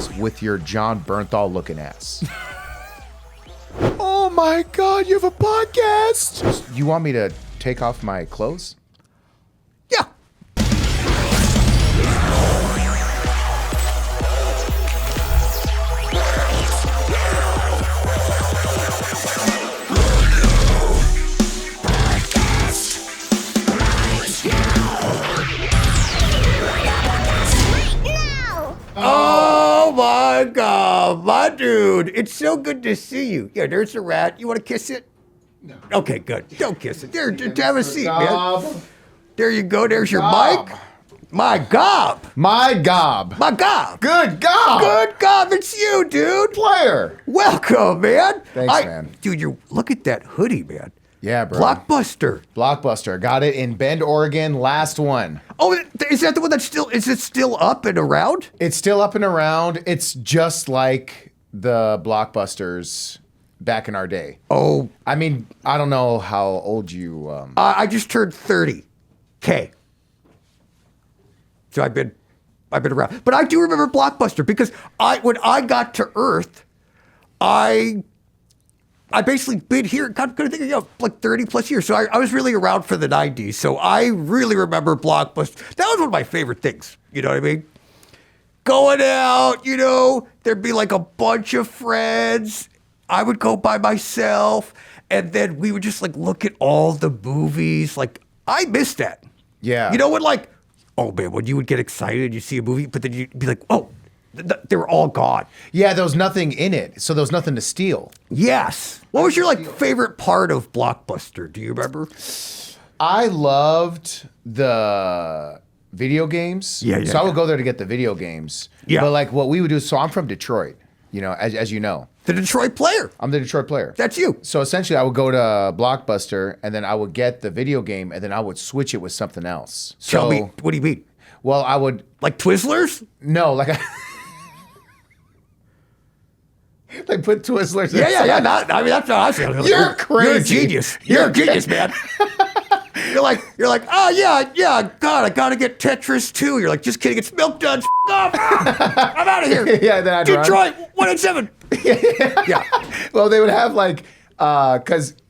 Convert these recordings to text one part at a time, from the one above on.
clothes with your John Bernthal looking ass. Oh my God, you have a podcast. You want me to take off my clothes? Yeah. Oh my God, my dude. It's so good to see you. Yeah, there's a rat. You want to kiss it? No. Okay, good. Don't kiss it. There, just have a seat, man. There you go. There's your mic. My gob. My gob. My gob. Good gob. Good gob. It's you, dude. Player. Welcome, man. Thanks, man. Dude, look at that hoodie, man. Yeah, bro. Blockbuster. Got it in Bend, Oregon. Last one. Oh, is that the one that's is it still up and around? It's still up and around. It's just like the Blockbusters back in our day. Oh. I mean, I don't know how old you... I just turned 30. K. So I've been around. But I do remember Blockbuster because when I got to Earth, I basically been here, kind of thinking, like 30 plus years. So I was really around for the 90s. So I really remember Blockbuster. That was one of my favorite things. You know what I mean? Going out, there'd be like a bunch of friends. I would go by myself. And then we would just like look at all the movies. Like, I miss that. Yeah. When you would get excited, you see a movie, but then you'd be like, oh, they were all gone. Yeah, there was nothing in it, so there was nothing to steal. Yes. What was your favorite part of Blockbuster? Do you remember? I loved the video games. Yeah. So I would go there to get the video games. Yeah. But what we would do, so I'm from Detroit, as you know. The Detroit player. I'm the Detroit player. That's you. So essentially I would go to Blockbuster and then I would get the video game and then I would switch it with something else. Tell me, what do you mean? Well, I would... Like Twizzlers? No, They put Twizzlers in. Yeah. That's what I feel. You're crazy. You're a genius. You're a genius, man. You're like, oh yeah, God, I gotta get Tetris too. You're like, just kidding, it's Milk Duds. Off. I'm out of here. Yeah, then I'd Detroit, 1-7. Yeah. Well, they would have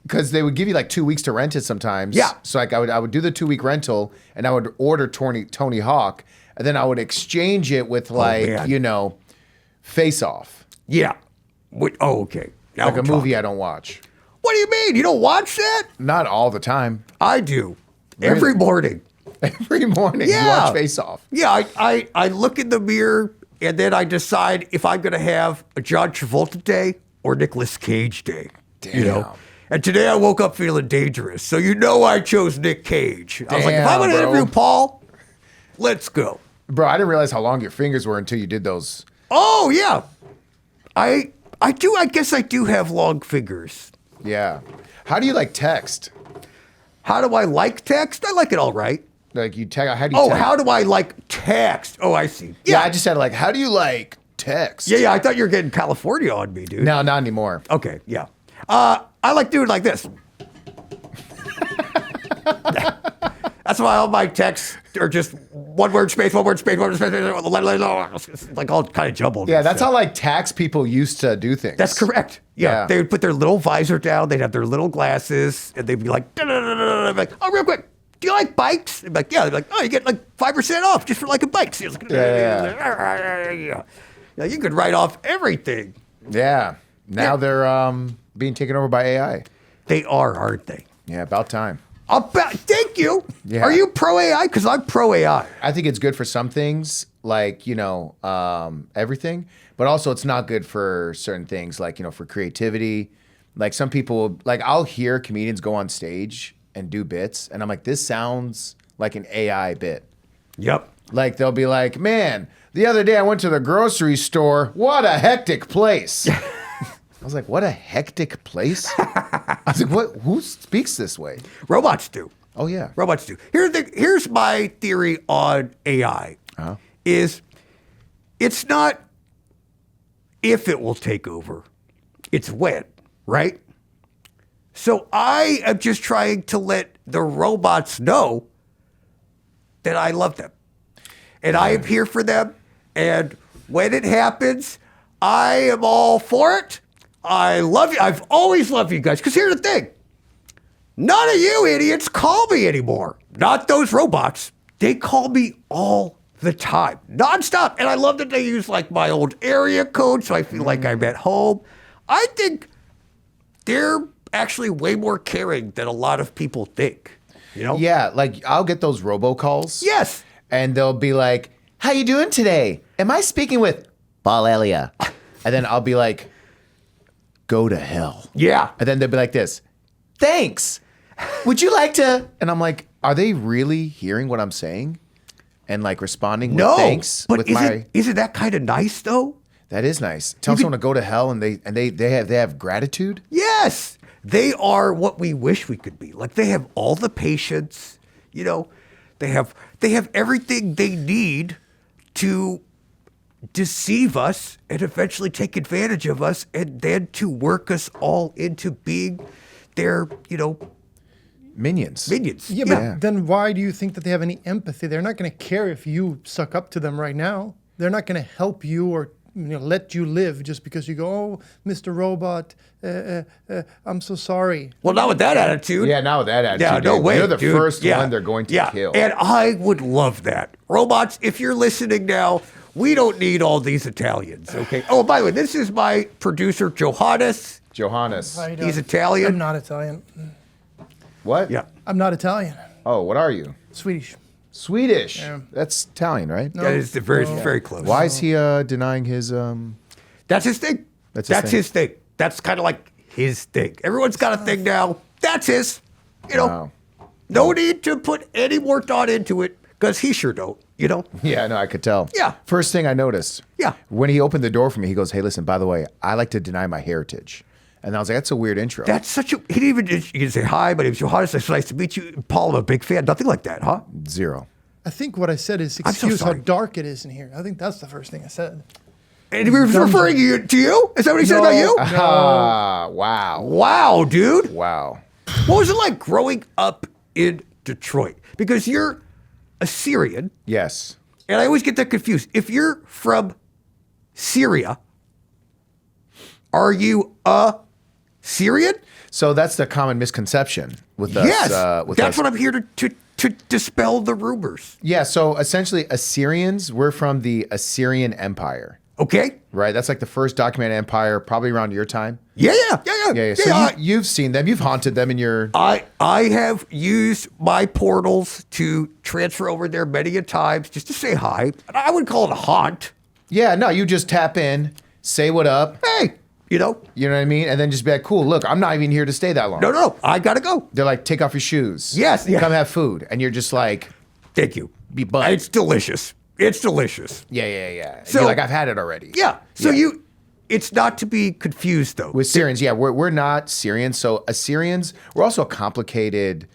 because they would give you 2 weeks to rent it sometimes. Yeah. So I would do the 2 week rental and I would order Tony Hawk and then I would exchange it with Face Off. Yeah. Okay. Now a movie I don't watch. What do you mean? You don't watch that? Not all the time. I do. Really? Every morning. Every morning you watch Face Off. Yeah, I look in the mirror and then I decide if I'm going to have a John Travolta day or Nicolas Cage day. Damn. And today I woke up feeling dangerous. So I chose Nick Cage. I was like, if I'm going to interview Paul, let's go. Bro, I didn't realize how long your fingers were until you did those. Oh, yeah. I do. I guess I do have long fingers. Yeah. How do you text? How do I like text? I like it all right. You text? How do you text? How do I like text? Oh, I see. Yeah, I just said how do you like text? Yeah. I thought you were getting California on me, dude. No, not anymore. Okay, yeah. I like doing it like this. That's why all my texts are just one word space, all kind of jumbled. Yeah, that's how tax people used to do things. That's correct. Yeah. They would put their little visor down, they'd have their little glasses, and they'd be like, oh, real quick, do you like bikes? They'd be like, yeah. They'd be like, oh, you get 5% off just for liking bikes. Yeah. You could write off everything. Yeah. Now they're being taken over by AI. They are, aren't they? Yeah, about time. Thank you. Yeah. Are you pro AI? Because I'm pro AI. I think it's good for some things, everything, but also it's not good for certain things, for creativity. Some people, I'll hear comedians go on stage and do bits, and I'm like, this sounds like an AI bit. Yep. They'll be like, man, the other day I went to the grocery store. What a hectic place. I was like, what a hectic place? I was like, who speaks this way? Robots do. Oh, yeah. Robots do. Here's my theory on AI. Is it's not if it will take over, it's when, right? So I am just trying to let the robots know that I love them. And I am here for them. And when it happens, I am all for it. I love you. I've always loved you guys. Because here's the thing. None of you idiots call me anymore. Not those robots. They call me all the time, nonstop. And I love that they use like my old area code so I feel like I'm at home. I think they're actually way more caring than a lot of people think. You know? Yeah, like I'll get those robocalls. Yes. And they'll be like, "How you doing today? Am I speaking with Paul Elia?" And then I'll be like, "Go to hell." Yeah. And then they'll be like this, "Thanks. Would you like to?" And I'm like, "Are they really hearing what I'm saying?" And like responding with thanks. But with isn't that kind of nice though? That is nice. Tell someone to go to hell and they have gratitude. Yes. They are what we wish we could be. Like they have all the patience, you know, they have everything they need to deceive us and eventually take advantage of us and then to work us all into being their, you know, Minions. Yeah, but then why do you think that they have any empathy? They're not going to care if you suck up to them right now. They're not going to help you or let you live just because you go, "Oh, Mr. Robot, I'm so sorry." Well, not with that attitude. Yeah, now with that attitude. Yeah, no way. You're the dude. first one they're going to kill. And I would love that. Robots, if you're listening now, we don't need all these Italians, okay? Oh, by the way, this is my producer, Johannes. Johannes. How you doing? He's Italian. I'm not Italian. What? Yeah. I'm not Italian. Oh, what are you? Swedish. Swedish. Yeah. That's Italian, right? That is very close. Why is he denying his? That's his thing. That's his thing. That's kind of like his thing. Everyone's got a thing now. That's his. You know, Wow. no need to put any more thought into it because he sure don't. You know. Yeah, no, I could tell. Yeah. First thing I noticed. Yeah. When he opened the door for me, he goes, "Hey, listen, by the way, I like to deny my heritage." And I was like, "That's a weird intro." That's such a. He didn't even say hi. My name's Johannes. It's nice to meet you, Paul. I'm a big fan. Nothing like that, huh? Zero. I think what I said is I'm so excuse how sorry. dark it is in here. I think that's the first thing I said. And he was referring to you? Is that what he said about you? Ah, wow. Wow, dude. Wow. What was it like growing up in Detroit? Because you're a Syrian, Yes. and I always get that confused. If you're from Syria, are you a Syrian? So that's the common misconception with us. Yes. With That's us. what I'm here to dispel the rumors. Yeah. So essentially, Assyrians, we're from the Assyrian Empire, Okay? right? That's like the first documented empire, probably around your time. Yeah. Yeah. So you've seen them. You've haunted them in your. I have used my portals to transfer over there many a times just to say hi. I would call it a haunt. Yeah. No, you just tap in, say what up. Hey, you know? You know what I mean? And then just be like, "Cool. Look, I'm not even here to stay that long." No, I gotta go. They're like, "Take off your shoes. Yes, yeah. Come have food." And you're just like, Thank you. Be butt. It's delicious. It's delicious. "Yeah." So- You're like, "I've had it already." Yeah. So it's not to be confused though. With Syrians, yeah, we're not Syrians. So Assyrians, we're also a complicated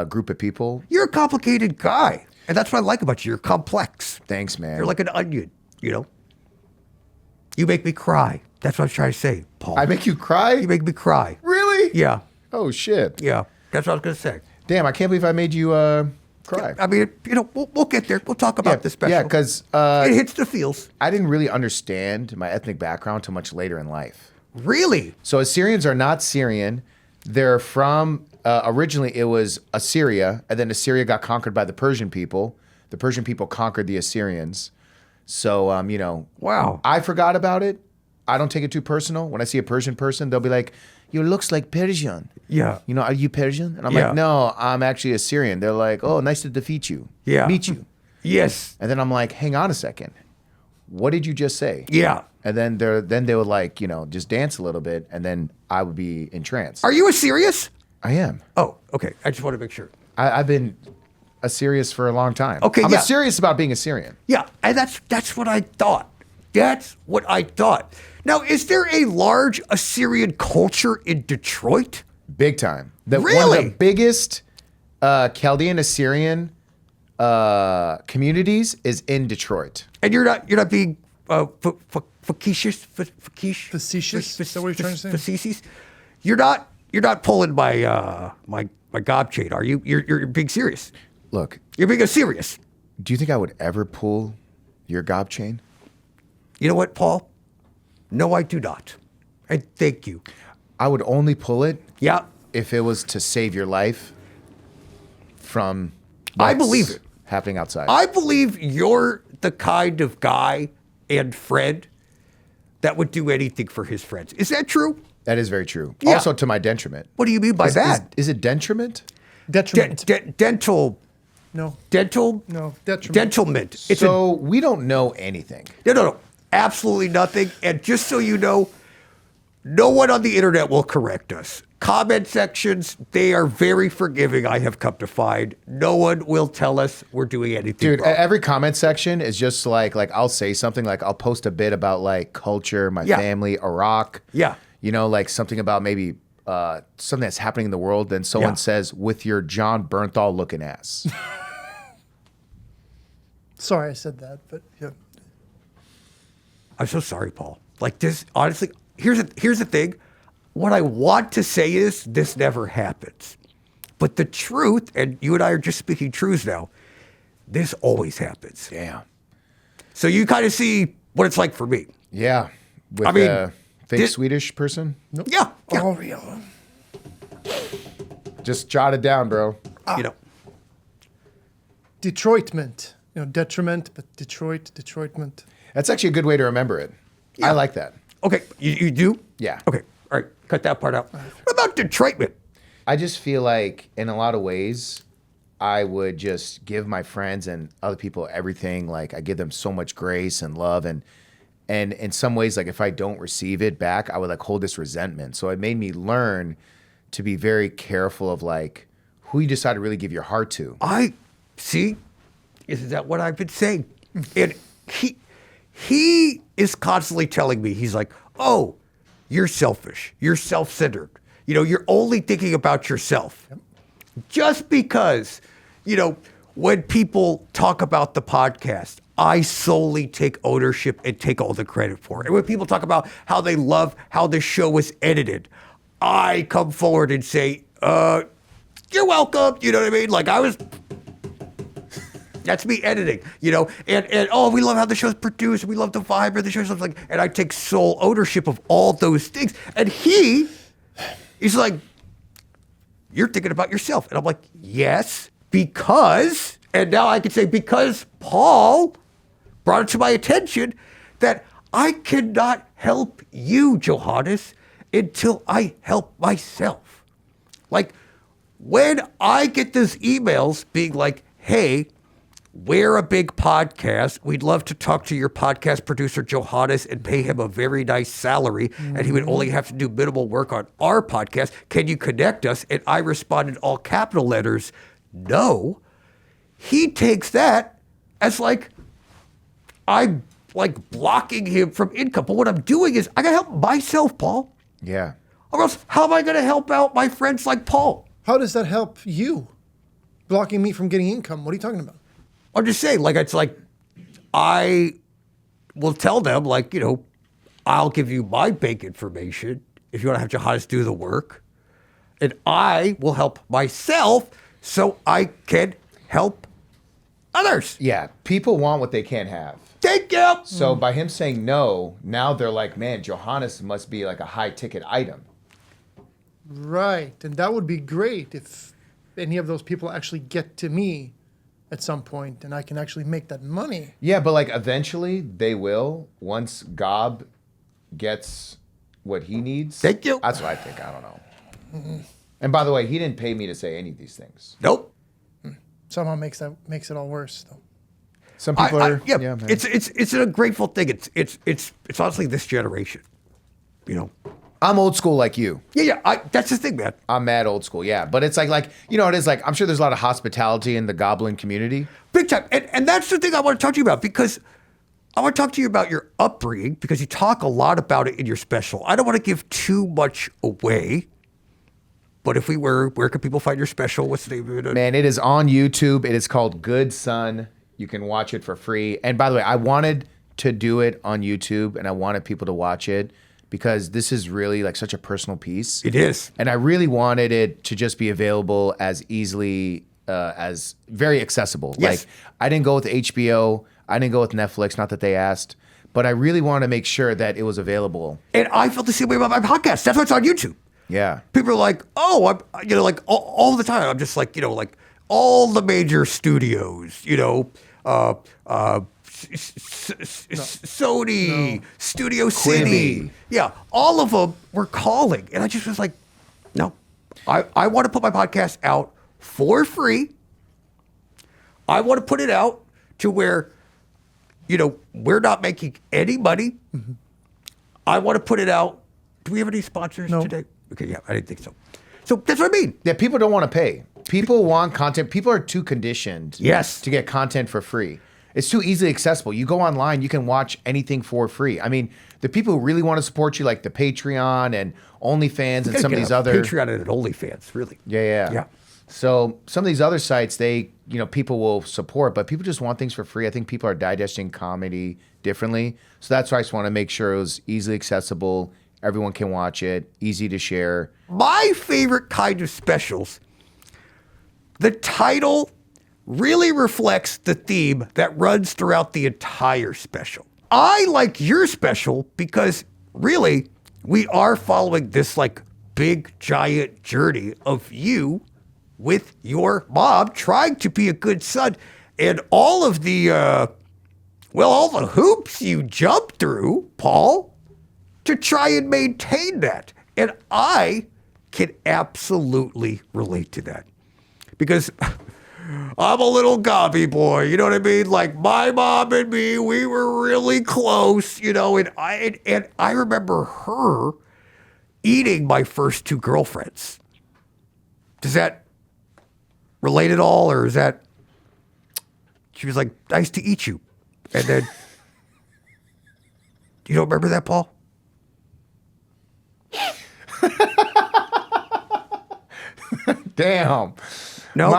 group of people. You're a complicated guy. And that's what I like about you. You're complex. Thanks, man. You're like an onion, you know? You make me cry. That's what I was trying to say, Paul. I make you cry? You make me cry. Really? Yeah. Oh shit. Yeah. That's what I was going to say. Damn, I can't believe I made you cry. I mean, you know, we'll get there. We'll talk about this special. Yeah, because it hits the feels. I didn't really understand my ethnic background till much later in life. Really? So Assyrians are not Syrian. They're from originally it was Assyria, and then Assyria got conquered by the Persian people. The Persian people conquered the Assyrians. So you know, Wow. I forgot about it. I don't take it too personal. When I see a Persian person, they'll be like, "You looks like Persian." Yeah. You know, "Are you Persian?" And I'm Yeah. like, "No, I'm actually Assyrian." They're like, "Oh, nice to defeat you." Yeah. Meet you. Yes. And then I'm like, "Hang on a second. What did you just say?" Yeah. And then they would like, you know, just dance a little bit, and then I would be entranced. Are you a serious? I am. Oh, okay. I just want to make sure. I've been a serious for a long time. Okay, I'm yeah. serious about being a Syrian. Yeah, and that's what I thought. That's what I thought. Now, is there a large Assyrian culture in Detroit? Big time. One of Really? the biggest Chaldean Assyrian communities is in Detroit. And you're not being facetious? Facetious? Is that what you're trying to say? Facetious? You're not pulling my my gob chain, are you? You're being serious. Look, You're being serious. do you think I would ever pull your gob chain? You know what, Paul? No, I do not. And thank you. I would only pull it Yeah, if it was to save your life from I what's believe it. happening outside. I believe you're the kind of guy and friend that would do anything for his friends. Is that true? That is very true. Yeah. Also to my detriment. What do you mean by that? Is it detriment? Detriment. Dental. No. Dental? No. Detriment. Dentalment. It's So we don't know anything. no. Absolutely nothing. And just so you know, no one on the internet will correct us. Comment sections, they are very forgiving, I have come to find. No one will tell us we're doing anything Dude, wrong. every comment section is just like I'll say something, like I'll post a bit about like culture, my Yeah. family, Iraq. Yeah. You know, like something about maybe something that's happening in the world. Then someone Yeah. says, with your John Bernthal looking ass. Sorry I said that, but yeah. I'm so sorry, Paul. Like this, honestly, here's the thing. What I want to say is this never happens. But the truth, and you and I are just speaking truths now, this always happens. Damn. So you kind of see what it's like for me. Yeah. With I mean, a fake this- Swedish person. Yeah. All real. Just jot it down, bro. You know. Detroitment. Detriment, but Detroitment. That's actually a good way to remember it. Yeah. I like that. Okay, you do? Yeah. Okay, all right, cut that part out. What about Detroitment? I just feel like in a lot of ways, I would just give my friends and other people everything. Like I give them so much grace and love, and in some ways, like if I don't receive it back, I would like hold this resentment. So it made me learn to be very careful of like who you decide to really give your heart to. I see. Isn't that what I've been saying? And he is constantly telling me, he's like, oh, you're selfish. You're self-centered. You're only thinking about yourself. Yep. Just because, when people talk about the podcast, I solely take ownership and take all the credit for it. And when people talk about how they love how the show was edited, I come forward and say, you're welcome. You know what I mean? Like that's me editing, and oh, we love how the show's produced. We love the vibe of the show. Like, and I take sole ownership of all those things. And he's like, you're thinking about yourself. And I'm like, yes, because, and now I can say, because Paul brought it to my attention that I cannot help you, Johannes, until I help myself. Like, when I get those emails being like, hey, we're a big podcast. We'd love to talk to your podcast producer, Johannes, and pay him a very nice salary. And he would only have to do minimal work on our podcast. Can you connect us? And I responded all capital letters, no. He takes that as like, I'm like blocking him from income. But what I'm doing is I got to help myself, Paul. Yeah. Or else how am I going to help out my friends like Paul? How does that help you? Blocking me from getting income? What are you talking about? I'm just saying, like, it's like, I will tell them, like, I'll give you my bank information if you want to have Johannes do the work. And I will help myself so I can help others. Yeah. People want what they can't have. Thank you. So by him saying no, now they're like, man, Johannes must be like a high ticket item. Right. And that would be great if any of those people actually get to me at some point and I can actually make that money. Yeah, but like eventually they will once Gob gets what he needs. Thank you. That's what I think. I don't know. And by the way, he didn't pay me to say any of these things. Nope. Somehow makes it all worse though. Some people are. Yeah, man. it's a grateful thing. It's honestly this generation, I'm old school like you. Yeah. That's the thing, man. I'm mad old school, yeah. But it's like it is like I'm sure there's a lot of hospitality in the Goblin community. Big time. And that's the thing I want to talk to you about, because I want to talk to you about your upbringing, because you talk a lot about it in your special. I don't want to give too much away, but if we were, where can people find your special? What's the name of it? Man, it is on YouTube. It is called Good Son. You can watch it for free. And by the way, I wanted to do it on YouTube and I wanted people to watch it because this is really like such a personal piece. It is. And I really wanted it to just be available as easily as very accessible. Yes. Like I didn't go with HBO. I didn't go with Netflix, not that they asked, but I really wanted to make sure that it was available. And I felt the same way about my podcast. That's why it's on YouTube. Yeah. People are like, oh, like all the time. I'm just like, like all the major studios, Sony, Studio City. Quibi. Yeah, all of them were calling. And I just was like, no, I want to put my podcast out for free. I want to put it out to where, we're not making any money. Mm-hmm. I want to put it out. Do we have any sponsors today? Okay, yeah, I didn't think so. So that's what I mean. Yeah, people don't want to pay. People want content. People are too conditioned Yes. to get content for free. It's too easily accessible. You go online, you can watch anything for free. I mean, the people who really want to support you, like the Patreon and OnlyFans and some of these other Patreon and OnlyFans, really. Yeah. So some of these other sites, people will support, but people just want things for free. I think people are digesting comedy differently. So that's why I just want to make sure it was easily accessible. Everyone can watch it, easy to share. My favorite kind of specials, the title really reflects the theme that runs throughout the entire special. I like your special because really we are following this like big giant journey of you with your mom trying to be a good son and all of the all the hoops you jump through, Paul, to try and maintain that. And I can absolutely relate to that because I'm a little gobby boy, you know what I mean? Like my mom and me, we were really close, and I remember her eating my first two girlfriends. Does that relate at all, or is that she was like, nice to eat you, and then you don't remember that, Paul? Damn. No.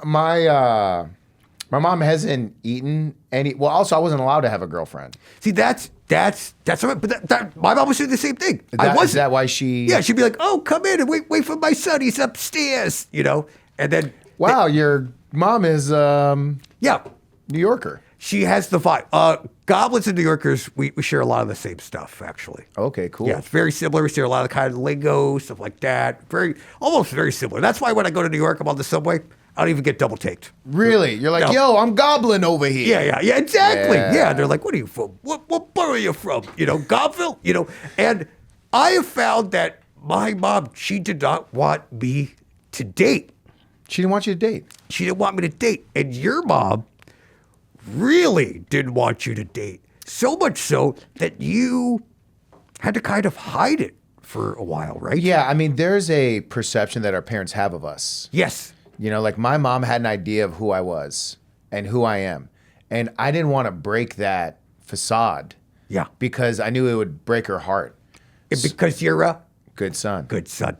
My mom hasn't eaten any. Well, also I wasn't allowed to have a girlfriend. See, that's what, but my mom was doing the same thing. Is that why she? Yeah, she'd be like, "Oh, come in and wait for my son. He's upstairs," and then Wow, your mom is yeah, New Yorker. she has the vibe. Goblins and New Yorkers, we share a lot of the same stuff, actually. Okay, cool. Yeah, it's very similar. We share a lot of kind of lingo, stuff like that. Almost very similar. That's why when I go to New York, I'm on the subway, I don't even get double taked. Really? You're like, No. yo, I'm Goblin over here. Yeah, exactly. Yeah. Yeah, they're like, what are you from? What borough are you from? Gobville? And I have found that my mom, she did not want me to date. She didn't want you to date. She didn't want me to date. And your mom really didn't want you to date. So much so that you had to kind of hide it for a while, right? Yeah, I mean, there's a perception that our parents have of us. Yes. Like my mom had an idea of who I was and who I am. And I didn't want to break that facade. Yeah. Because I knew it would break her heart. And because you're a Good son. good son.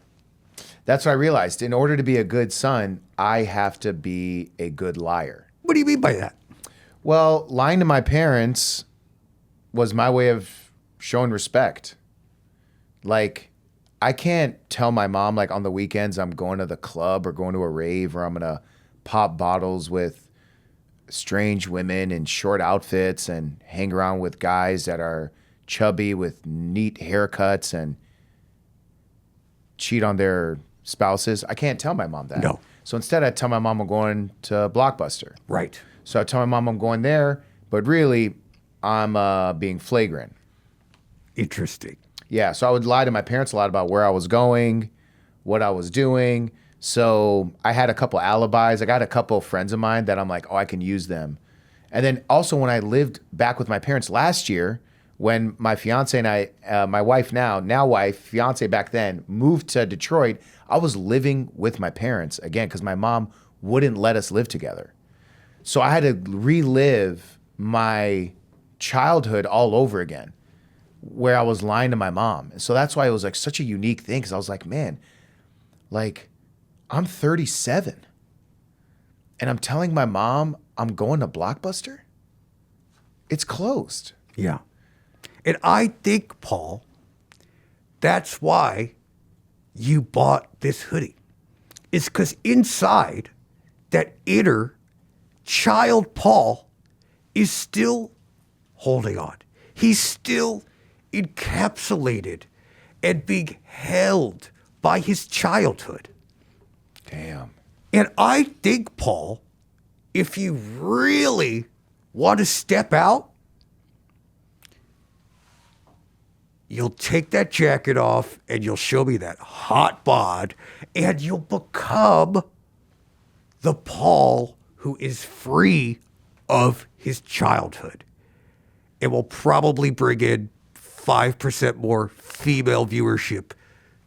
That's what I realized. In order to be a good son, I have to be a good liar. What do you mean by that? Well, lying to my parents was my way of showing respect. Like, I can't tell my mom, like, on the weekends I'm going to the club or going to a rave or I'm going to pop bottles with strange women in short outfits and hang around with guys that are chubby with neat haircuts and cheat on their spouses. I can't tell my mom that. No. So instead, I tell my mom I'm going to Blockbuster. Right. So I tell my mom I'm going there, but really, I'm being flagrant. Interesting. Yeah, so I would lie to my parents a lot about where I was going, what I was doing. So I had a couple alibis. I got a couple friends of mine that I'm like, oh, I can use them. And then also when I lived back with my parents last year, when my fiance and I, my wife now wife, fiance back then, moved to Detroit, I was living with my parents again because my mom wouldn't let us live together. So I had to relive my childhood all over again where I was lying to my mom. And so that's why it was like such a unique thing because I was like, man, like I'm 37 and I'm telling my mom I'm going to Blockbuster. It's closed. Yeah. And I think, Paul, that's why you bought this hoodie. It's because inside that inner child Paul is still holding on. He's still encapsulated and being held by his childhood. Damn. And I think, Paul, if you really want to step out, you'll take that jacket off and you'll show me that hot bod and you'll become the Paul who is free of his childhood. It will probably bring in 5% more female viewership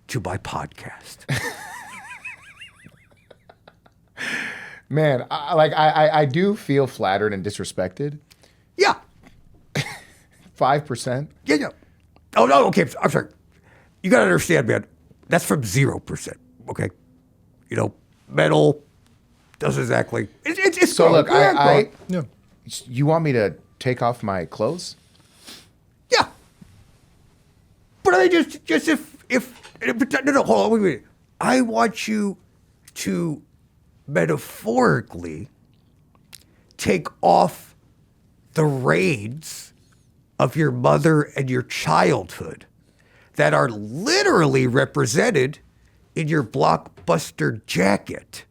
to my podcast. Man, I do feel flattered and disrespected. Yeah. 5%. Yeah. Oh, no, okay. I'm sorry. You got to understand, man. That's from 0%. Okay. You know, metal doesn't exactly. It's So growing. look, Growing. Yeah. you want me to take off my clothes? Yeah. But I mean, just if no, hold on, wait. I want you to metaphorically take off the reins of your mother and your childhood that are literally represented in your Blockbuster jacket.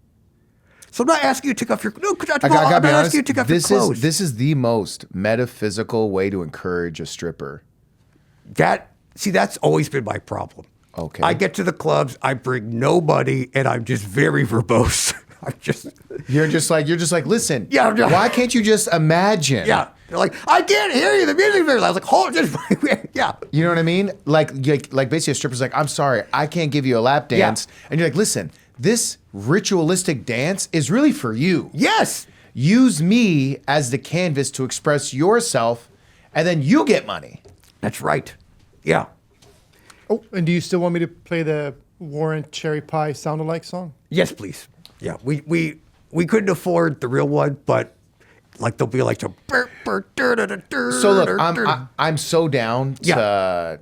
So I'm not asking you to take off your no. I gotta be honest. Asking you to take off your clothes. This is the most metaphysical way to encourage a stripper. That's always been my problem. Okay. I get to the clubs, I bring no money, and I'm just very verbose. You're just like, listen. Yeah, yeah. Why can't you just imagine? Yeah. They're like, I can't hear you. The music's very loud. I was like, hold on. Yeah. You know what I mean? Like basically a stripper's like, I'm sorry, I can't give you a lap dance. Yeah. And you're like, listen, this ritualistic dance is really for you. Yes. Use me as the canvas to express yourself, and then you get money. That's right. Yeah. Oh, and do you still want me to play the Warren Cherry Pie sound-alike song? Yes, please. Yeah. We couldn't afford the real one, but like there'll be like some. So look, I'm so down to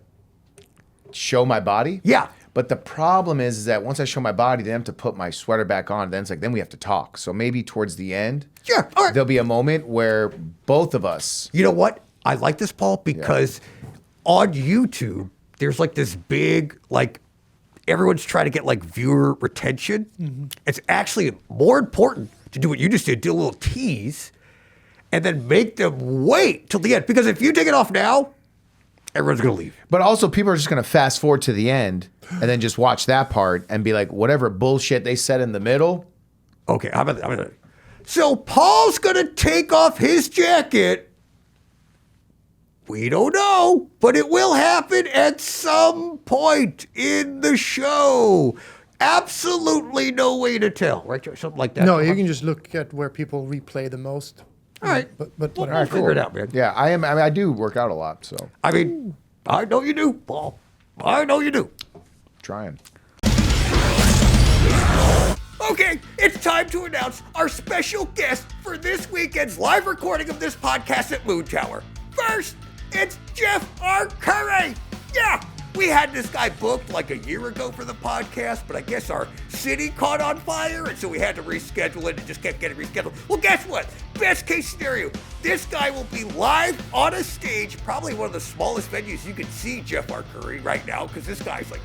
show my body. Yeah. But the problem is that once I show my body, then I have to put my sweater back on. Then it's like, then we have to talk. So maybe towards the end, Sure. All right. there'll be a moment where both of us. You know what? I like this, Paul, because on YouTube, there's like this big, like, everyone's trying to get like viewer retention. Mm-hmm. It's actually more important to do what you just did, do a little tease, and then make them wait till the end. Because if you take it off now, everyone's going to leave. But also, people are just going to fast forward to the end and then just watch that part and be like, whatever bullshit they said in the middle. Okay, I'm gonna. So Paul's going to take off his jacket. We don't know, but it will happen at some point in the show. Absolutely no way to tell, right? Something like that. No, you can just look at where people replay the most. All right. But We'll whatever. figure it out, man. Yeah, I do work out a lot, so I mean, I know you do, Paul. I know you do. trying. Okay, it's time to announce our special guest for this weekend's live recording of this podcast at MOONTOWER. First, it's Jeff R. Curry. Yeah, we had this guy booked like a year ago for the podcast, but I guess our city caught on fire, and so we had to reschedule it and just kept getting rescheduled. Well, guess what? Best case scenario, this guy will be live on a stage, probably one of the smallest venues you can see Jeff R. Curry right now, because this guy's like,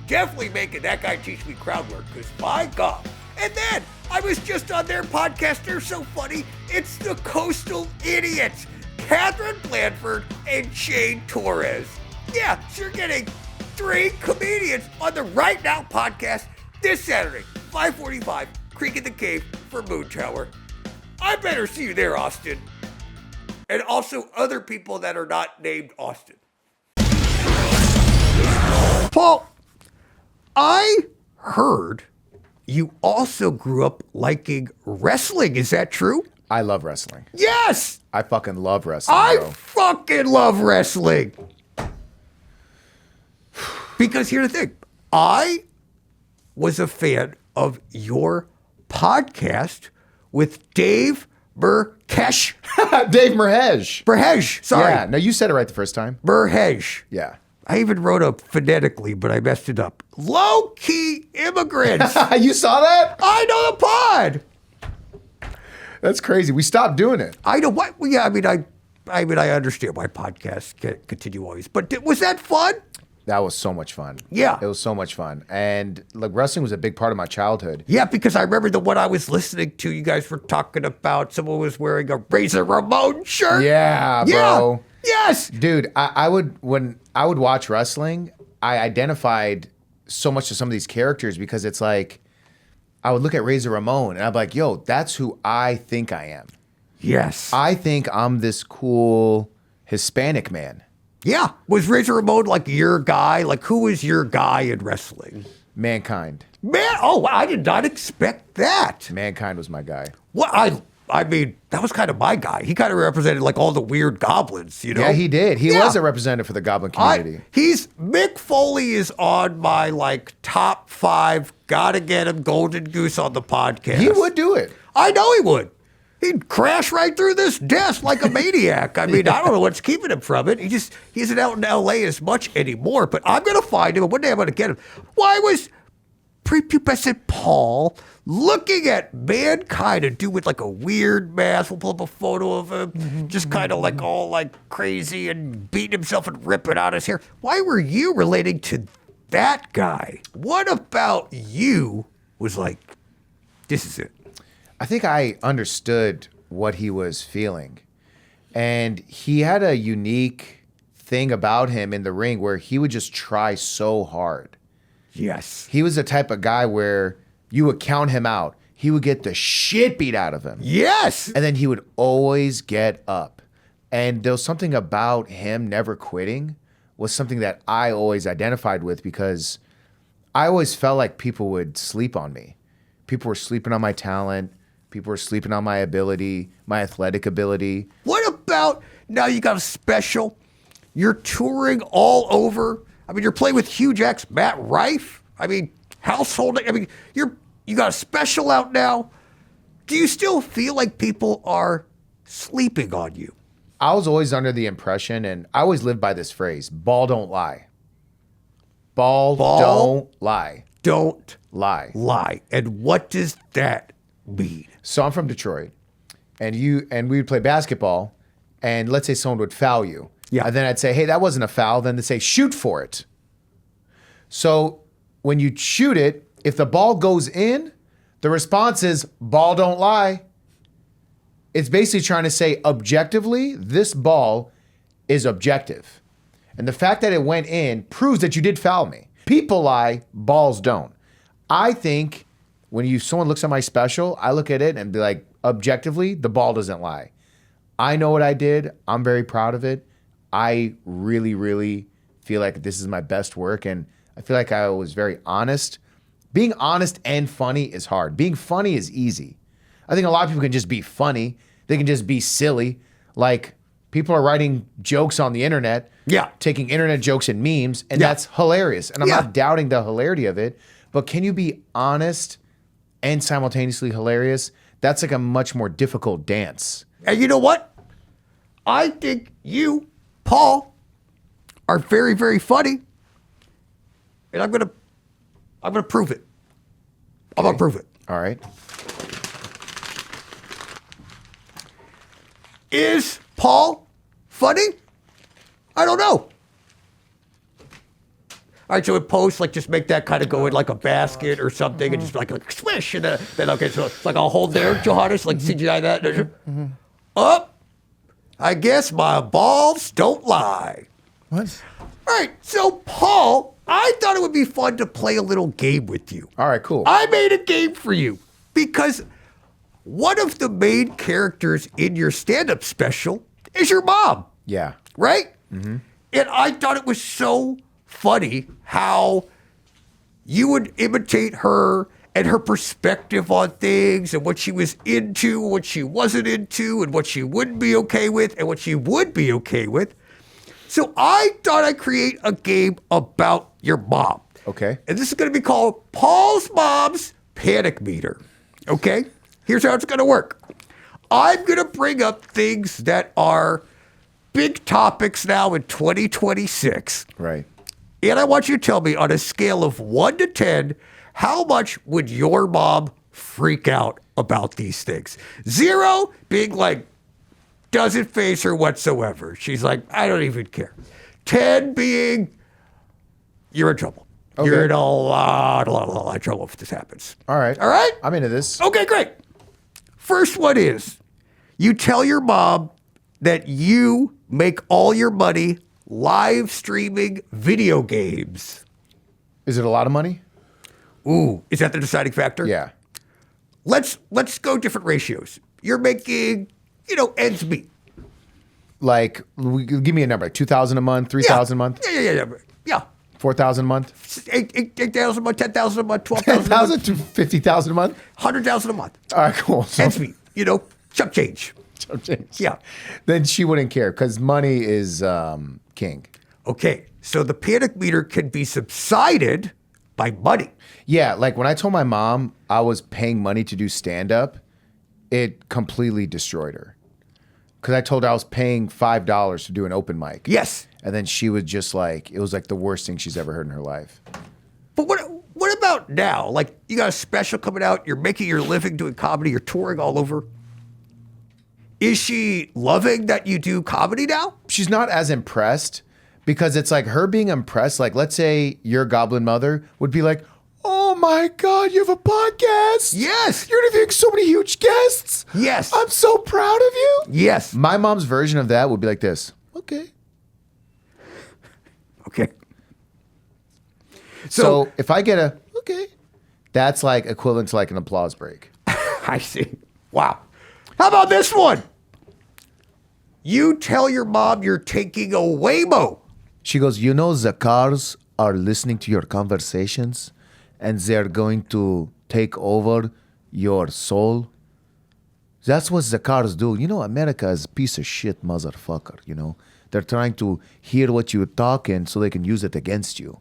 definitely making that guy teach me crowd work, because my God. And then, I was just on their podcast, they're so funny, it's the Coastal Idiots, Catherine Blanford and Shane Torres. Yeah, so you're getting 3 comedians on the Right Now podcast this Saturday, 5:45, Creek in the Cave for MOONTOWER. I better see you there, Austin. And also other people that are not named Austin. Paul, I heard you also grew up liking wrestling. Is that true? I love wrestling. Yes! I fucking love wrestling, I bro. fucking love wrestling. Because here's the thing. I was a fan of your podcast with Dave Burkesh. Dave Merhej. Burkesh, sorry. Yeah, no, you said it right the first time. Burkesh. Yeah. I even wrote up phonetically, but I messed it up. Low-key immigrants. You saw that? I know the pod. That's crazy. We stopped doing it. I know what. Well, yeah, I understand why podcasts continue always. But was that fun? That was so much fun. Yeah. It was so much fun. And like wrestling was a big part of my childhood. Yeah, because I remember the one I was listening to, you guys were talking about, someone was wearing a Razor Ramon shirt. Yeah, bro. Yes. Dude, when I would watch wrestling, I identified so much of some of these characters because it's like, I would look at Razor Ramon and I'd be like, yo, that's who I think I am. Yes. I think I'm this cool Hispanic man. Yeah. Was Razor Ramon like your guy? Like, who was your guy in wrestling? Mankind. Man, oh, I did not expect that. Mankind was my guy. Well, I mean, that was kind of my guy. He kind of represented like all the weird goblins, you know? Yeah, he did. He was a representative for the Goblin community. Mick Foley is on my like top 5, gotta get him Golden Goose on the podcast. He would do it. I know he would. He'd crash right through this desk like a maniac. I mean, I don't know what's keeping him from it. He isn't out in L.A. as much anymore, but I'm going to find him, and one day I'm going to get him. Why was prepubescent Paul looking at Mankind and doing like a weird mask? We'll pull up a photo of him, just kind of like all like crazy and beating himself and ripping out his hair. Why were you relating to that guy? What about you was like, this is it? I think I understood what he was feeling. And he had a unique thing about him in the ring where he would just try so hard. Yes. He was the type of guy where you would count him out. He would get the shit beat out of him. Yes. And then he would always get up. And there was something about him never quitting was something that I always identified with because I always felt like people would sleep on me. People were sleeping on my talent. People were sleeping on my ability, my athletic ability. What about now you got a special? You're touring all over. I mean, you're playing with huge acts, Matt Rife. I mean, household. I mean, you got a special out now. Do you still feel like people are sleeping on you? I was always under the impression, and I always lived by this phrase, ball don't lie. Ball don't lie. Don't lie. Lie. And what does that mean? So I'm from Detroit, and we would play basketball, and let's say someone would foul you. Yeah. And then I'd say, hey, that wasn't a foul. Then they'd say, shoot for it. So when you shoot it, if the ball goes in, the response is ball don't lie. It's basically trying to say objectively, this ball is objective. And the fact that it went in proves that you did foul me. People lie, balls don't. I think when someone looks at my special, I look at it and be like, objectively, the ball doesn't lie. I know what I did. I'm very proud of it. I really, really feel like this is my best work. And I feel like I was very honest. Being honest and funny is hard. Being funny is easy. I think a lot of people can just be funny. They can just be silly. Like people are writing jokes on the internet. Yeah. Taking internet jokes and memes. And that's hilarious. And I'm not doubting the hilarity of it. But can you be honest and simultaneously hilarious? That's like a much more difficult dance. And you know what? I think you, Paul, are very, very funny. And I'm gonna prove it. I'm gonna prove it. All right. Is Paul funny? I don't know. All right, so it posts, like, just make that kind of go in like a basket or something and just like swish. And then okay, so it's like I'll hold there, Johannes, like CGI that. Up. I guess my balls don't lie. What? All right, so Paul, I thought it would be fun to play a little game with you. All right, cool. I made a game for you because one of the main characters in your stand-up special is your mom. Yeah. Right? Mm-hmm. And I thought it was so funny how you would imitate her and her perspective on things and what she was into, what she wasn't into, and what she wouldn't be okay with, and what she would be okay with. So I thought I'd create a game about your mom. Okay. And this is going to be called Paul's Mom's Panic Meter. Okay? Here's how it's going to work. I'm going to bring up things that are big topics now in 2026. Right. And I want you to tell me on a scale of 1 to 10, how much would your mom freak out about these things. 0 being like, doesn't faze her whatsoever. She's like, I don't even care. 10 being, you're in trouble. Okay. You're in a lot of trouble if this happens. All right. All right? I'm into this. Okay, great. First one is, you tell your mom that you make all your money live streaming video games. Is it a lot of money? Ooh, is that the deciding factor? Yeah. Let's go different ratios. You're making, ends meet. Like, give me a number. 2,000 a month, 3,000 a month, Yeah. 4,000 a month, 8,000 a month, 10,000 a month, 12,000 a 10,000 month, to 50,000 a month. 100,000 a month. All right, cool. So, Ends meet. Chump change. Yeah. Then she wouldn't care because money is king. Okay, so the panic meter can be subsided by money. Yeah, like when I told my mom I was paying money to do stand up, it completely destroyed her. Because I told her I was paying $5 to do an open mic. Yes. And then she was just like, it was like the worst thing she's ever heard in her life. But what about now? Like, you got a special coming out, you're making your living doing comedy, you're touring all over. Is she loving that you do comedy now? She's not as impressed because it's like her being impressed. Like, let's say your Goblin mother would be like, oh my God, you have a podcast? Yes. You're interviewing so many huge guests. Yes. I'm so proud of you. Yes. My mom's version of that would be like this. Okay. Okay. So if I get a, okay, that's like equivalent to like an applause break. I see. Wow. How about this one? You tell your mom you're taking a Waymo. She goes, you know, the cars are listening to your conversations and they're going to take over your soul. That's what the cars do. You know, America is a piece of shit motherfucker, you know. They're trying to hear what you're talking so they can use it against you.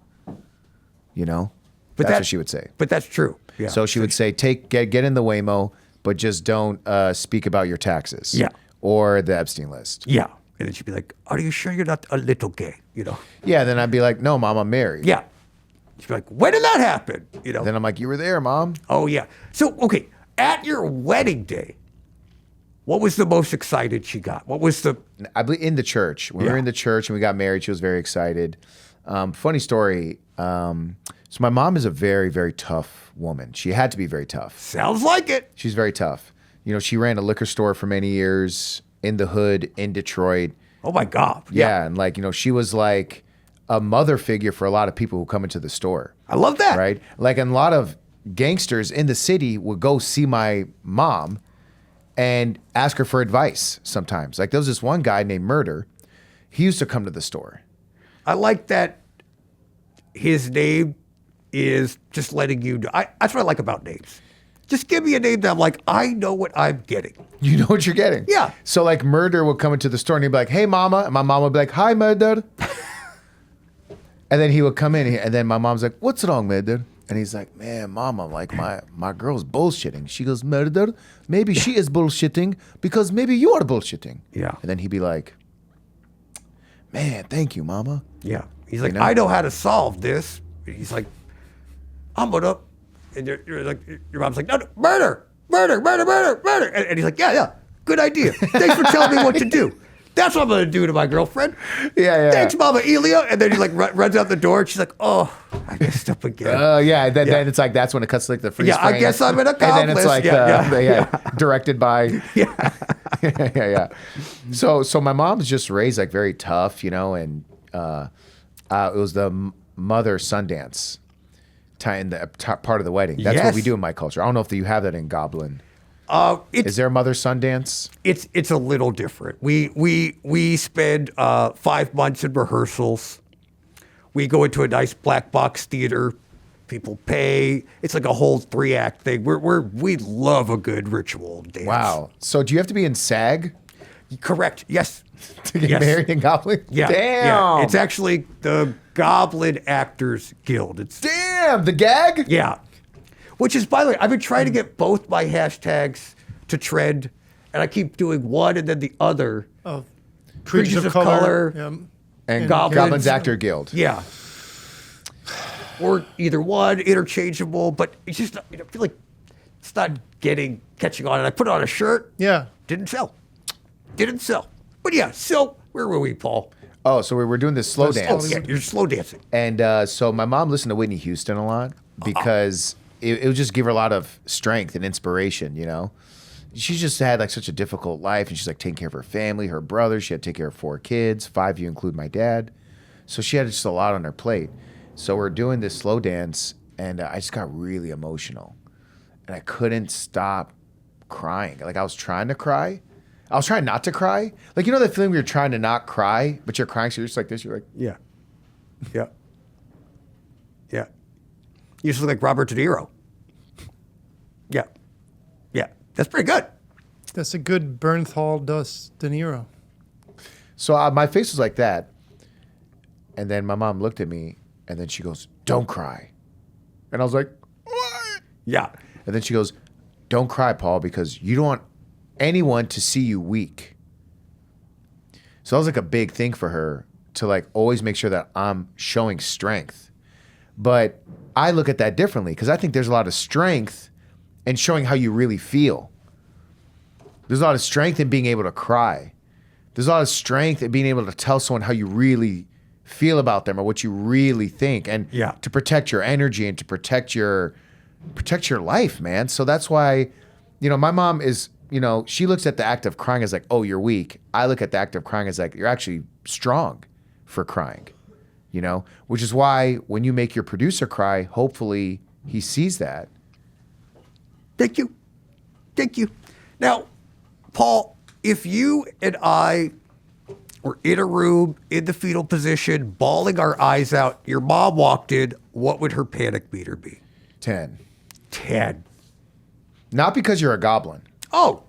You know? But That's what she would say. But that's true. Yeah. So she would say, get in the Waymo, but just don't speak about your taxes. Yeah. Or the Epstein list. Yeah. And then she'd be like, are you sure you're not a little gay? Yeah, then I'd be like, no, Mom, I'm married. Yeah. She'd be like, when did that happen? Then I'm like, you were there, Mom. Oh, yeah. So, okay, at your wedding day, what was the most excited she got? What was the... I believe in the church. When we were in the church and we got married, she was very excited. Funny story. So my mom is a very, very tough woman. She had to be very tough. Sounds like it. She's very tough. You know, she ran a liquor store for many years in the hood in Detroit. Oh, my God. Yeah. And like, you know, she was like a mother figure for a lot of people who come into the store. I love that. Right? Like, and a lot of gangsters in the city would go see my mom and ask her for advice sometimes. Like, there was this one guy named Murder. He used to come to the store. I like that his name is just letting you know. That's what I like about names. Just give me a name that I'm like, I know what I'm getting. You know what you're getting. Yeah. So like Murder would come into the store and he'd be like, hey, mama. And my mom would be like, hi, Murder. And then he would come in and then my mom's like, what's wrong, Murder? And he's like, man, mama, like my girl's bullshitting. She goes, Murder, maybe she is bullshitting because maybe you are bullshitting. Yeah. And then he'd be like, man, thank you, mama. Yeah. He's like, know? I know how to solve this. He's like, I'm gonna, and you're like, your mom's like, no, murder. And he's like, yeah, good idea. Thanks for telling me what to do. That's what I'm gonna do to my girlfriend. Yeah. Thanks, Mama Elia. And then he like runs out the door and she's like, oh, I messed up again. Yeah. Then it's like, that's when it cuts to like the freeze Yeah, I frame. guess I'm an accomplice. And then it's like, directed by. Yeah. So my mom's just raised like very tough, you know, and it was the mother Sundance in the part of the wedding. That's what we do in my culture. I don't know if you have that in Goblin. Is there a mother Sundance? It's a little different. We spend 5 months in rehearsals. We go into a nice black box theater. People pay. It's like a whole 3-act thing. We love a good ritual dance. Wow. So do you have to be in SAG Correct. Yes. to get married in Goblin? Yeah. Damn. Yeah. It's actually the Goblin Actors Guild. Damn, the gag? Yeah. Which is, by the way, I've been trying to get both my hashtags to trend, and I keep doing one and then the other. Oh, Creatures of Color. And Goblins. Goblin's Actor Guild. Yeah. Or either one, interchangeable, but it's just, I feel like It's not catching on. And I put on a shirt. Yeah. Didn't sell. Didn't sell. But yeah, so where were we, Paul? Oh, so we were doing this slow dance. Yeah, you're slow dancing. And so my mom listened to Whitney Houston a lot because it would just give her a lot of strength and inspiration, you know? She just had like such a difficult life, and she's like taking care of her family, her brother. She had to take care of 4 kids, 5 if you include my dad. So she had just a lot on her plate. So we're doing this slow dance, and I just got really emotional. And I couldn't stop crying. Like I was trying to cry. I was trying not to cry. Like, you know that feeling where you're trying to not cry, but you're crying, so you're just like this. You're like, Yeah. Yeah. Yeah. You just look like Robert De Niro. Yeah. Yeah. That's pretty good. That's a good Bernthal does De Niro. so my face was like that. And then my mom looked at me, and then she goes, "Don't cry." And I was like, "What?" Yeah. And then she goes, "Don't cry, Paul, because you don't want anyone to see you weak." So that was like a big thing for her to like always make sure that I'm showing strength. But I look at that differently because I think there's a lot of strength in showing how you really feel. There's a lot of strength in being able to cry. There's a lot of strength in being able to tell someone how you really feel about them or what you really think, and Yeah. to protect your energy and to protect your life, man. So that's why, you know, my mom is, you know, she looks at the act of crying as like, "Oh, you're weak." I look at the act of crying as like, you're actually strong for crying, you know, which is why when you make your producer cry, hopefully he sees that. Thank you. Thank you. Now, Paul, if you and I were in a room in the fetal position, bawling our eyes out, your mom walked in, what would her panic meter be? 10. 10. Not because you're a goblin. Oh,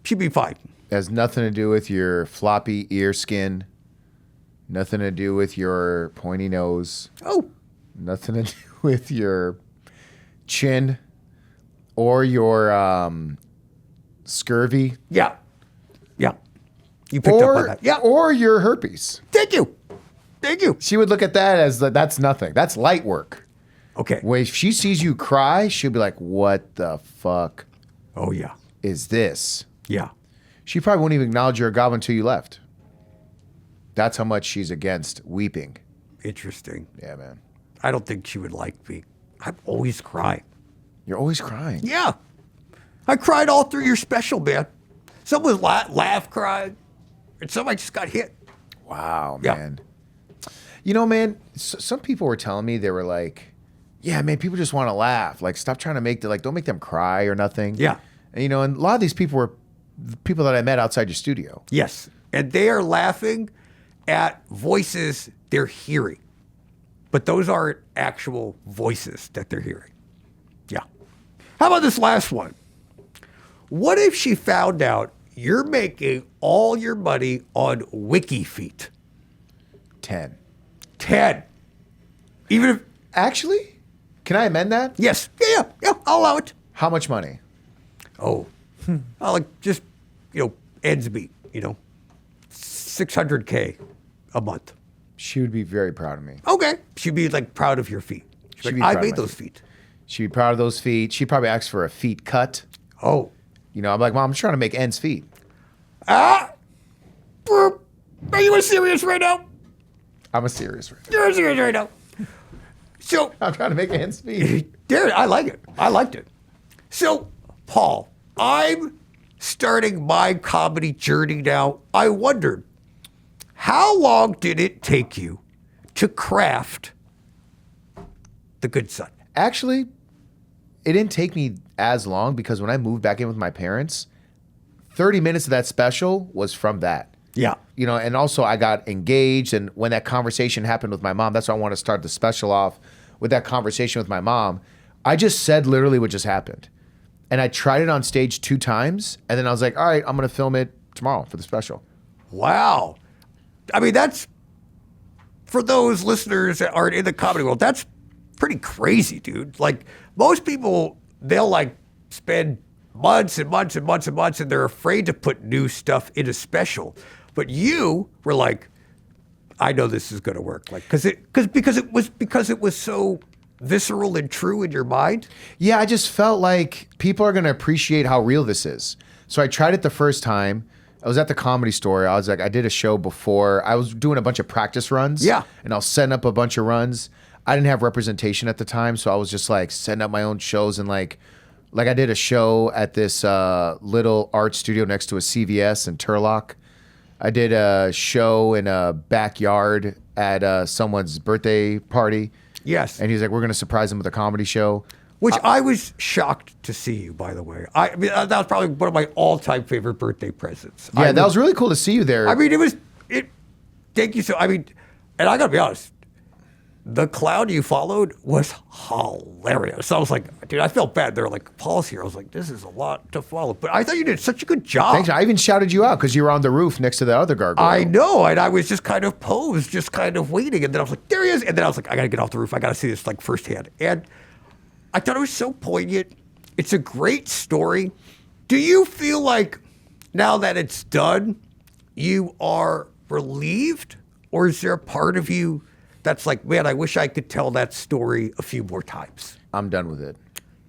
she'd be fine. It has nothing to do with your floppy ear skin. Nothing to do with your pointy nose. Oh, Nothing to do with your chin or your scurvy. yeah. Yeah. You picked up on that. Yeah. Or your herpes. Thank you. Thank you. She would look at that as that's nothing. That's light work. Okay. When if she sees you cry, she'll be like, "What the fuck Oh, yeah. is this?" Yeah. She probably won't even acknowledge you're a goblin until you left. That's how much she's against weeping. Interesting. Yeah, man. I don't think she would like me. I'm always crying. You're always crying. Yeah. I cried all through your special, man. Some was laugh cried, and some I just got hit. Wow, Yeah. man. You know, man, some people were telling me, they were like, "Yeah, man, people just want to laugh. Like, stop trying to don't make them cry or nothing." Yeah. And, you know, and a lot of these people were the people that I met outside your studio. Yes. And they are laughing at voices they're hearing. But those aren't actual voices that they're hearing. Yeah. How about this last one? What if she found out you're making all your money on WikiFeet? 10. 10. Even if, Actually, can I amend that? yes. Yeah, I'll allow it. How much money? Oh, I like just, ends meet, 600K a month. She would be very proud of me. Okay. She'd be like proud of your feet. She'd She'd be be like, I proud of made my those feet. feet. She'd be proud of those feet. She'd probably ask for a feet cut. Oh. You know, I'm like, "Mom, I'm just trying to make ends feet." Are you serious right now? I'm a serious right now. You're serious right now. So, I'm trying to make ends feet. there, I like it. I liked it. So, Paul, I'm starting my comedy journey now. I wondered, how long did it take you to craft The Good Son? Actually, it didn't take me as long because when I moved back in with my parents, 30 minutes of that special was from that. Yeah. You know, and also I got engaged, and when that conversation happened with my mom, that's why I want to start the special off with that conversation with my mom. I just said literally what just happened. And I tried it on stage 2 times, and then I was like, all right, I'm going to film it tomorrow for the special. Wow. I mean, that's, for those listeners that aren't in the comedy world, that's pretty crazy, dude. Like, most people, they'll like spend months and months and months and months, and they're afraid to put new stuff in a special. But you were like, I know this is going to work, like, because it was so visceral and true in your mind? Yeah, I just felt like people are going to appreciate how real this is. So I tried it the first time. I was at the Comedy Store. I was like, I did a show before. I was doing a bunch of practice runs. Yeah. And I was setting up a bunch of runs. I didn't have representation at the time, so I was just like setting up my own shows and like I did a show at this little art studio next to a CVS in Turlock. I did a show in a backyard at someone's birthday party. Yes. And he's like, we're going to surprise him with a comedy show. Which I was shocked to see you, by the way. I mean, that was probably one of my all-time favorite birthday presents. Yeah, that was really cool to see you there. I mean, thank you so, I mean, and I got to be honest, the clown you followed was hilarious. I was like, dude, I felt bad. They're like, Paul's here. I was like, this is a lot to follow. But I thought you did such a good job. Thanks. I even shouted you out because you were on the roof next to the other gargoyle. I know. And I was just kind of posed, just kind of waiting. And then I was like, there he is. And then I was like, I got to get off the roof. I got to see this like firsthand. And I thought it was so poignant. It's a great story. Do you feel like now that it's done, you are relieved? Or is there a part of you that's like, man, I wish I could tell that story a few more times? I'm done with it.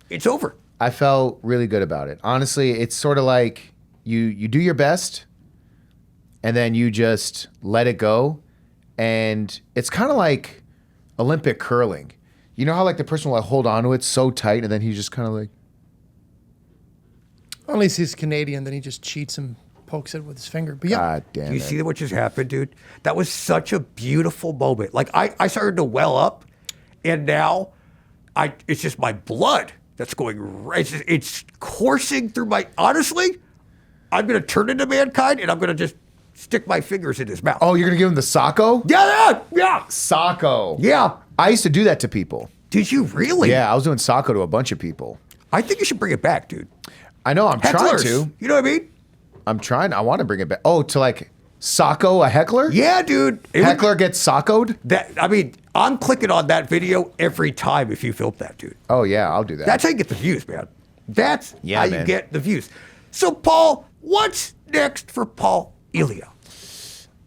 It's over. I felt really good about it. Honestly, it's sort of like you do your best and then you just let it go. And it's kind of like Olympic curling. You know how like the person will like hold on to it so tight and then he just kind of like. Unless he's Canadian, then he just cheats and pokes it with his finger. But yeah. God damn Do you it. see what just happened, dude? That was such a beautiful moment. Like I started to well up, and now it's just my blood that's going right. It's coursing through my. Honestly, I'm gonna turn into mankind, and I'm gonna just stick my fingers in his mouth. Oh, you're going to give him the Sacco? Yeah. Sacco. Yeah. I used to do that to people. Did you really? Yeah, I was doing Sacco to a bunch of people. I think you should bring it back, dude. I know, I'm trying Hecklers. to. You know what I mean? I'm trying. I want to bring it back. Oh, to like Sacco a heckler? Yeah, dude. Heckler gets Saccoed? I'm clicking on that video every time if you filmed that, dude. Oh, yeah, I'll do that. That's how you get the views, man. That's how you man. get the views. So, Paul, what's next for Paul Elia?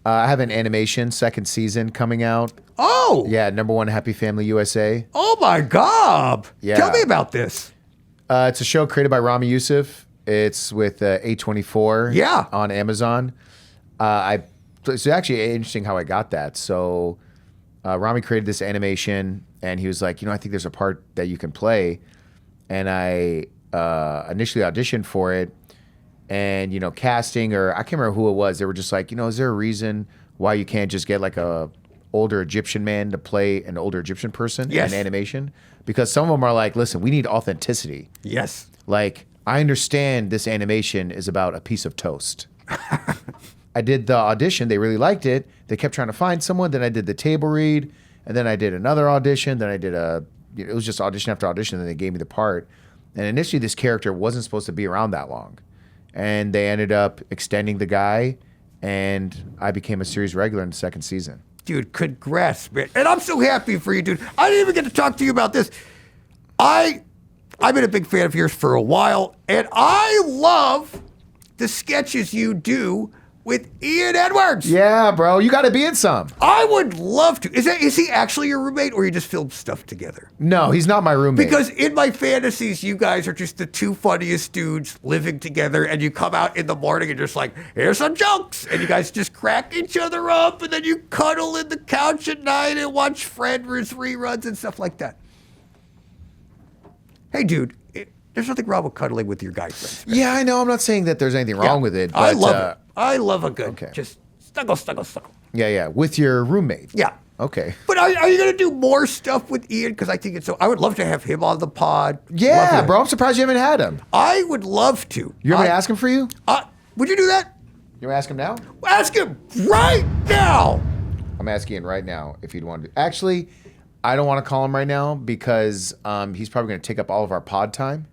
I have an animation second season coming out. Oh. Yeah, #1 Happy Family USA. Oh, my God. Yeah. Tell me about this. It's a show created by Rami Youssef. It's with A24 Yeah. on Amazon. It's actually interesting how I got that. So Rami created this animation, and he was like, I think there's a part that you can play. And I initially auditioned for it, and, casting, or I can't remember who it was. They were just like, is there a reason why you can't just get like a older Egyptian man to play an older Egyptian person Yes. in animation? Because some of them are like, listen, we need authenticity. Yes. Like, I understand this animation is about a piece of toast. I did the audition. They really liked it. They kept trying to find someone. Then I did the table read. And then I did another audition. Then I did it was just audition after audition. And then they gave me the part. And initially, this character wasn't supposed to be around that long. And they ended up extending the guy. And I became a series regular in the second season. Dude, congrats, man. And I'm so happy for you, dude. I didn't even get to talk to you about this. I've been a big fan of yours for a while, and I love the sketches you do with Ian Edwards. Yeah, bro. You got to be in some. I would love to. Is he actually your roommate, or you just film stuff together? No, he's not my roommate. Because in my fantasies, you guys are just the two funniest dudes living together, and you come out in the morning and just like, here's some jokes, and you guys just crack each other up, and then you cuddle in the couch at night and watch Frienders reruns and stuff like that. Hey, dude, there's nothing wrong with cuddling with your guy friends. Man. Yeah, I know. I'm not saying that there's anything wrong with it. But, I love it. I love a good, okay. Just snuggle. Yeah. With your roommate. Yeah. Okay. But are you going to do more stuff with Ian? Because I think it's so. I would love to have him on the pod. Yeah, bro. I'm surprised you haven't had him. I would love to. You want me to ask him for you? Would you do that? You want to ask him now? Ask him right now. I'm asking right now if he'd want to. Actually, I don't want to call him right now because he's probably going to take up all of our pod time.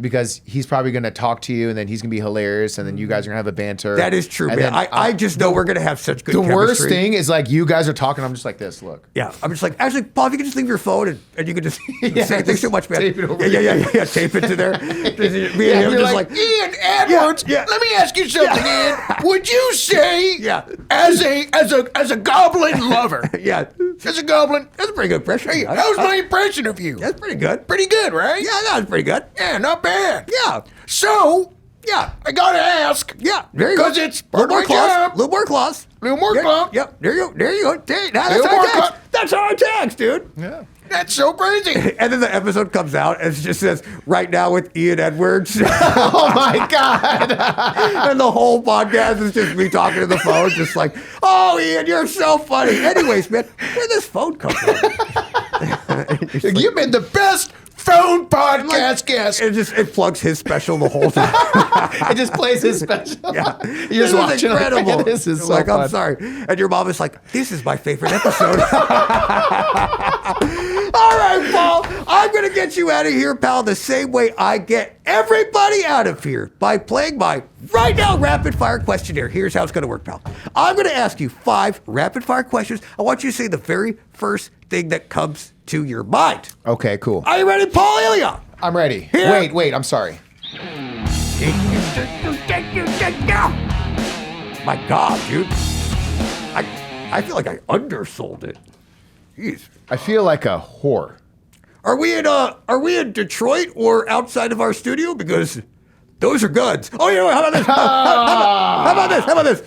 Because he's probably going to talk to you, and then he's going to be hilarious, and then you guys are going to have a banter. That is true, and man. then, I just know we're going to have such good chemistry. The worst thing is, like, you guys are talking, I'm just like this, look. Yeah, I'm just like, actually, Paul, if you could just leave your phone and you could just say, thanks so much, man. Tape it over. Yeah, tape it to there. Me and him You're just like, Ian Edwards, yeah. let me ask you something, Ian. Would you say, Yeah. as a Goblin lover, yeah. It's a goblin. That's a pretty good impression. Hey, how's my impression of you? That's pretty good. Pretty good, right? Yeah, that was pretty good. Yeah, not bad. Yeah. So, Yeah. I gotta ask. Yeah. There you go. Because it's a part little of more my claws. job. Little more claws. Little more claw. Yep. There you go. There you go. Now, that's Little how more it tags. claw. That's how it tags, dude. Yeah. That's so crazy. And then the episode comes out and it just says, right now with Ian Edwards. Oh my God. And the whole podcast is just me talking to the phone, just like, oh, Ian, you're so funny. Anyways, man, where'd this phone come from? You've been the best phone podcast guest. It plugs his special the whole time. It just plays his special. Yeah. You're This just is watching it. incredible. This is so like, fun. I'm sorry. And your mom is like, this is my favorite episode. All right, Paul, I'm going to get you out of here, pal, the same way I get everybody out of here by playing my right now rapid fire questionnaire. Here's how it's going to work, pal. I'm going to ask you 5 rapid fire questions. I want you to say the very first thing that comes to your mind. Okay, cool. Are you ready, Paul Elia? I'm ready. Here. Wait, I'm sorry. My God, dude. I feel like I undersold it. Jeez. I feel like a whore. Are we in Detroit or outside of our studio? Because those are guns. Oh, you know what? How about this? How about this?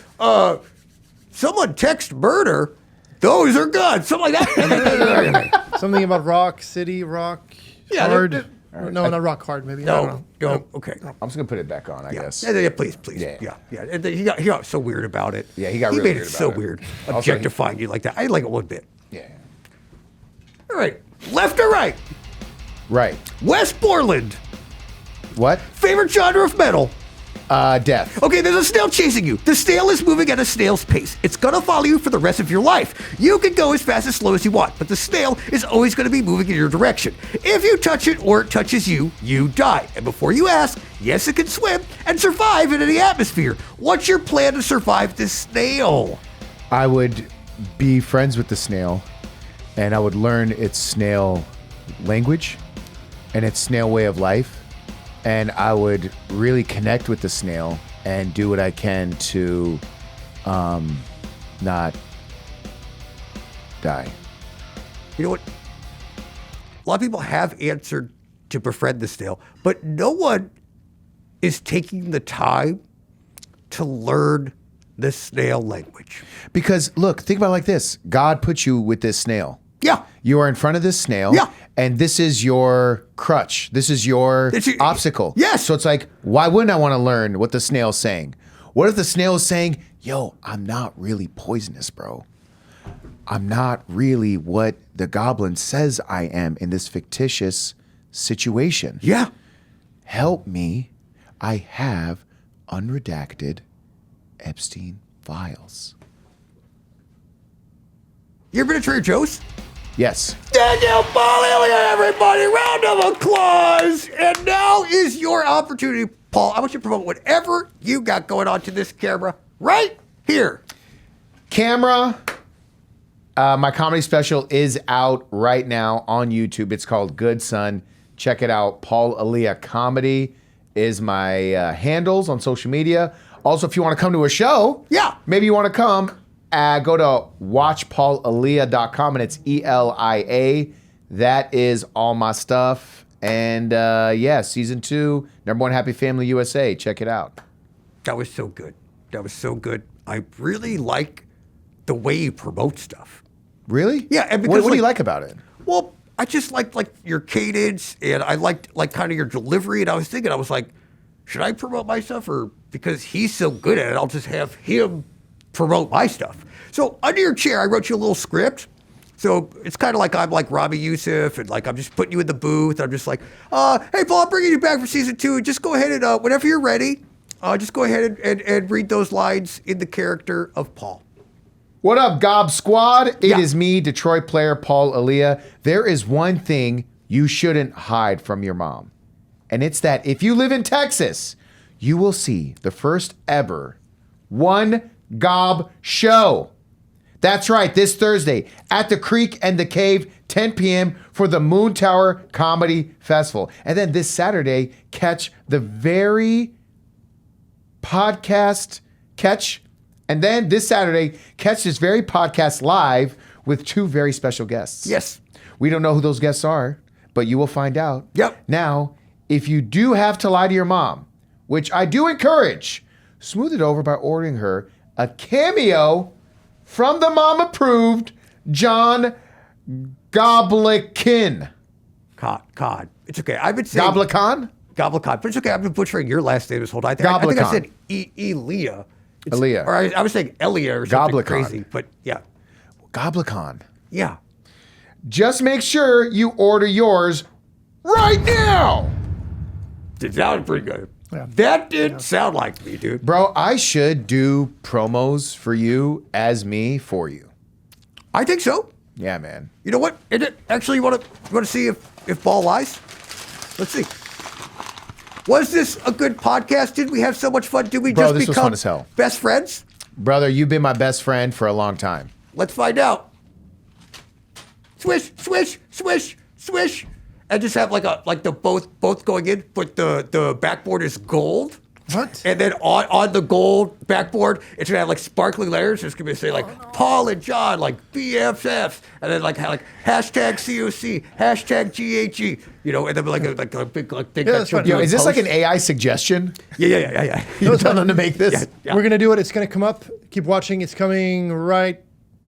Someone text murder. Those are guns. Something like that. Something about Rock City, Rock Yeah, Hard. No, not Rock Hard, maybe. I don't know. No. Okay. I'm just gonna put it back on, I guess. Yeah, please. Yeah. Yeah. And then he got so weird about it. Yeah, he got really made weird it so about it. weird. Also, Objectifying you like that. I didn't like it one bit. Yeah. All right. Left or right? Right. West Borland. What? Favorite genre of metal? Death. Okay, there's a snail chasing you. The snail is moving at a snail's pace. It's gonna follow you for the rest of your life. You can go as fast as slow as you want, but the snail is always gonna be moving in your direction. If you touch it or it touches you, you die. And before you ask, yes, it can swim and survive in any atmosphere. What's your plan to survive this snail? I would be friends with the snail, and I would learn its snail language and its snail way of life. And I would really connect with the snail and do what I can to not die. You know what? A lot of people have answered to befriend the snail, but no one is taking the time to learn the snail language. Because look, think about it like this. God put you with this snail. Yeah. You are in front of this snail. Yeah. And this is your crutch. This is your obstacle. Yes. So it's like, why wouldn't I want to learn what the snail's saying? What if the snail is saying, yo, I'm not really poisonous, bro. I'm not really what the goblin says I am in this fictitious situation. Yeah. Help me. I have unredacted Epstein files. You ever been to Trader Joe's? Yes. Daniel Paul Elia, everybody, round of applause. And now is your opportunity, Paul. I want you to promote whatever you got going on to this camera right here. Camera. My comedy special is out right now on YouTube. It's called Good Son. Check it out. Paul Elia Comedy is my handles on social media. Also, if you want to come to a show, maybe you want to come, go to watchpaulelia.com, and it's ELIA. That is all my stuff. And season 2, #1 Happy Family USA. Check it out. That was so good. That was so good. I really like the way you promote stuff. Really? Yeah. And because, what do you like about it? Well, I just liked your cadence, and I liked kind of your delivery. And I was thinking, I was like, should I promote my stuff, or because he's so good at it, I'll just have him promote my stuff. So under your chair, I wrote you a little script. So it's kind of like I'm like Robbie Youssef, and like I'm just putting you in the booth. I'm just like, hey, Paul, I'm bringing you back for season 2. Just go ahead and whenever you're ready, just go ahead and read those lines in the character of Paul. What up, Gob Squad? It is me, Detroit player Paul Elia. There is one thing you shouldn't hide from your mom. And it's that if you live in Texas, you will see the first ever One Gob show. That's right, this Thursday at the Creek and the Cave, 10 p.m. for the MOONTOWER Comedy Festival. And then this Saturday, catch the very podcast, and then this Saturday, catch this very podcast live with 2 very special guests. Yes. We don't know who those guests are, but you will find out. Yep. Now, if you do have to lie to your mom, which I do encourage, smooth it over by ordering her a cameo from the mom-approved John Goblikon. Cod. It's okay. I've been saying Goblikon? Goblikon, but it's okay. I've been butchering your last name this whole time. I think I Goblikon. said Elia. Elia. Or I was saying Elia or something Goblikon. crazy. But yeah. Goblikon. Yeah. Just make sure you order yours right now. It sounded pretty good. Yeah. That didn't sound like me, dude. Bro, I should do promos for you as me for you. I think so. Yeah, man. You know what? Actually, you want to see if Paul lies? Let's see. Was this a good podcast? Did we have so much fun? Did we Bro, just this was become fun as hell. best friends? Brother, you've been my best friend for a long time. Let's find out. Swish, swish, swish, swish, and just have like the both going in, but the backboard is gold. What? And then on the gold backboard, it's gonna have like sparkling letters. It's gonna say like Paul and John, like BFFs, and then like hashtag COC, hashtag GHG, you know, and then like a big thing. Yeah, that's fine. Yo, is this like an AI suggestion? Yeah. You tell them to make this? Yeah. We're gonna do it. It's gonna come up. Keep watching. It's coming right